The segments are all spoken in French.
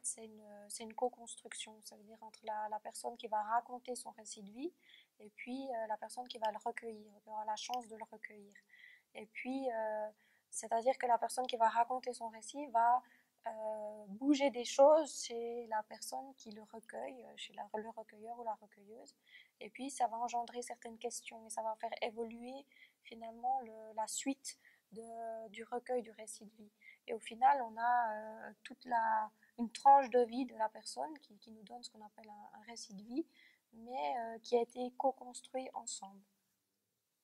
c'est une co-construction. Ça veut dire entre la personne qui va raconter son récit de vie et puis la personne qui va le recueillir, qui aura la chance de le recueillir. Et puis, c'est-à-dire que la personne qui va raconter son récit va bouger des choses chez la personne qui le recueille, chez le recueilleur ou la recueilleuse. Et puis, ça va engendrer certaines questions et ça va faire évoluer finalement la suite du recueil du récit de vie. Et au final, on a une tranche de vie de la personne qui nous donne ce qu'on appelle un récit de vie, mais qui a été co-construit ensemble.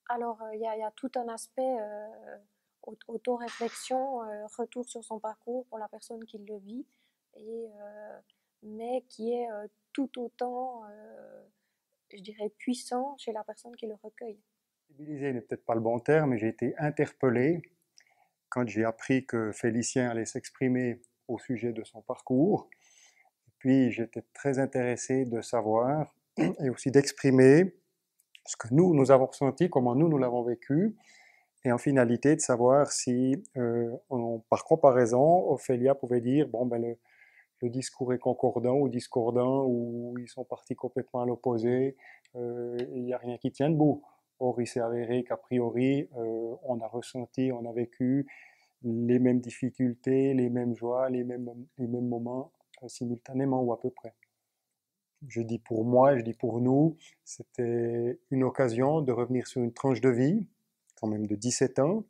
Alors, il y a tout un aspect auto-réflexion, retour sur son parcours pour la personne qui le vit, mais qui est tout autant, je dirais, puissant chez la personne qui le recueille. Sensibilisé n'est peut-être pas le bon terme, mais j'ai été interpellé quand j'ai appris que Félicien allait s'exprimer au sujet de son parcours. Puis j'étais très intéressé de savoir et aussi d'exprimer ce que nous avons ressenti, comment nous l'avons vécu, et en finalité de savoir si, par comparaison, Ophélia pouvait dire, bon, ben le discours est concordant ou discordant, ou ils sont partis complètement à l'opposé, il n'y a rien qui tient debout. Or, il s'est avéré qu'a priori, on a ressenti, on a vécu les mêmes difficultés, les mêmes joies, les mêmes moments simultanément ou à peu près. Je dis pour moi, je dis pour nous, c'était une occasion de revenir sur une tranche de vie, quand même de 17 ans.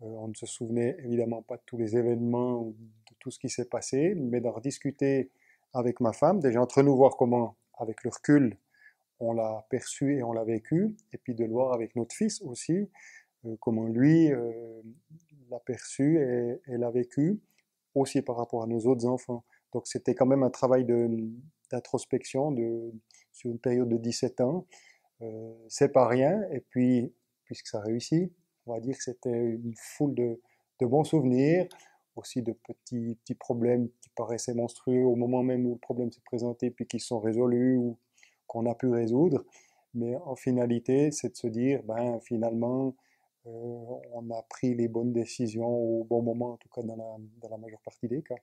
On ne se souvenait évidemment pas de tous les événements, de tout ce qui s'est passé, mais d'en rediscuter avec ma femme, déjà entre nous voir comment, avec le recul, on l'a perçu et on l'a vécu, et puis de le voir avec notre fils aussi, comment lui l'a perçu et l'a vécu, aussi par rapport à nos autres enfants. Donc c'était quand même un travail d'introspection sur une période de 17 ans. C'est pas rien, et puis, puisque ça réussit, on va dire que c'était une foule de bons souvenirs, aussi de petits problèmes qui paraissaient monstrueux au moment même où le problème s'est présenté, puis qui sont résolus ou qu'on a pu résoudre. Mais en finalité, c'est de se dire, ben finalement, on a pris les bonnes décisions au bon moment, en tout cas dans la majeure partie des cas.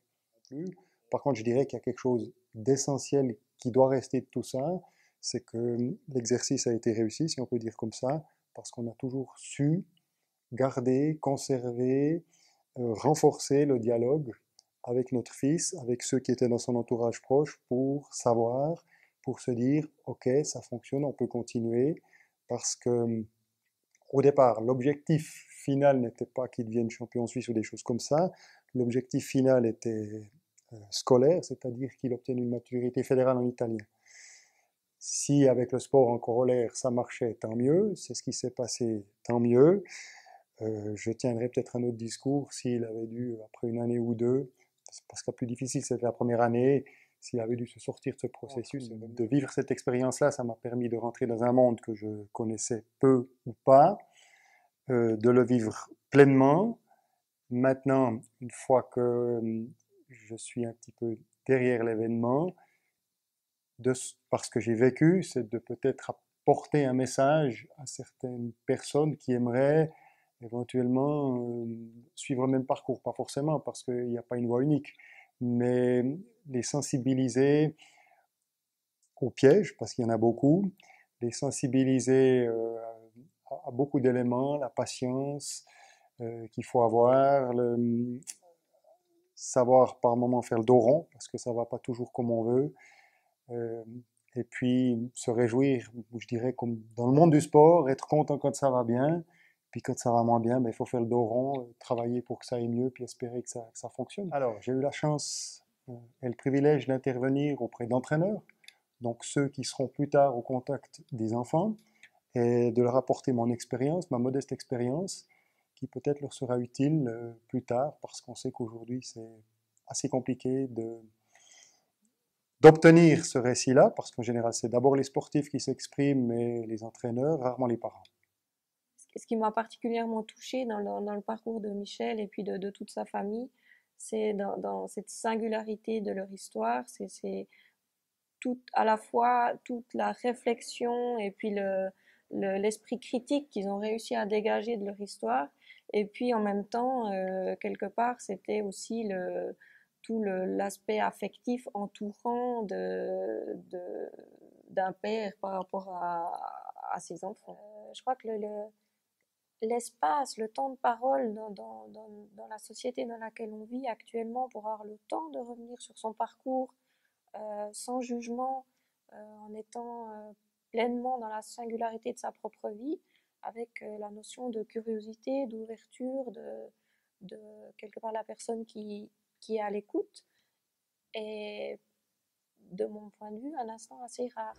Par contre, je dirais qu'il y a quelque chose d'essentiel qui doit rester de tout ça, c'est que l'exercice a été réussi, si on peut dire comme ça, parce qu'on a toujours su garder, conserver, renforcer le dialogue avec notre fils, avec ceux qui étaient dans son entourage proche, pour savoir, pour se dire, ok, ça fonctionne, on peut continuer, parce que au départ, l'objectif final n'était pas qu'il devienne champion suisse ou des choses comme ça. L'objectif final était scolaire, c'est-à-dire qu'il obtienne une maturité fédérale en italien. Si avec le sport en corollaire ça marchait, tant mieux. C'est ce qui s'est passé, tant mieux. Je tiendrai peut-être un autre discours s'il avait dû, après une année ou deux, parce que la plus difficile c'était la première année, s'il avait dû se sortir de ce processus, de vivre cette expérience-là, ça m'a permis de rentrer dans un monde que je connaissais peu ou pas, de le vivre pleinement. Maintenant, une fois que je suis un petit peu derrière l'événement, parce que j'ai vécu, c'est de peut-être apporter un message à certaines personnes qui aimeraient éventuellement suivre le même parcours, pas forcément parce qu'il n'y a pas une voie unique, mais les sensibiliser au piège, parce qu'il y en a beaucoup, les sensibiliser à beaucoup d'éléments, la patience qu'il faut avoir, savoir par moment faire le dos rond, parce que ça va pas toujours comme on veut, euh, et puis se réjouir, je dirais, comme dans le monde du sport, être content quand ça va bien, puis quand ça va moins bien, ben, il faut faire le dos rond, travailler pour que ça aille mieux, puis espérer que ça fonctionne. Alors, j'ai eu la chance et le privilège d'intervenir auprès d'entraîneurs, donc ceux qui seront plus tard au contact des enfants, et de leur apporter mon expérience, ma modeste expérience, qui peut-être leur sera utile plus tard, parce qu'on sait qu'aujourd'hui c'est assez compliqué d'obtenir ce récit-là, parce qu'en général c'est d'abord les sportifs qui s'expriment, mais les entraîneurs, rarement les parents. Ce qui m'a particulièrement touchée dans le parcours de Michel et puis de toute sa famille, c'est dans cette singularité de leur histoire, c'est à la fois toute la réflexion et puis l'esprit critique qu'ils ont réussi à dégager de leur histoire. Et puis en même temps, quelque part, c'était aussi tout l'aspect affectif entourant d'un père par rapport à ses enfants. Je crois que l'espace, le temps de parole dans la société dans laquelle on vit actuellement pour avoir le temps de revenir sur son parcours sans jugement, en étant pleinement dans la singularité de sa propre vie, avec la notion de curiosité, d'ouverture, de quelque part la personne qui est à l'écoute, est, de mon point de vue, un instant assez rare.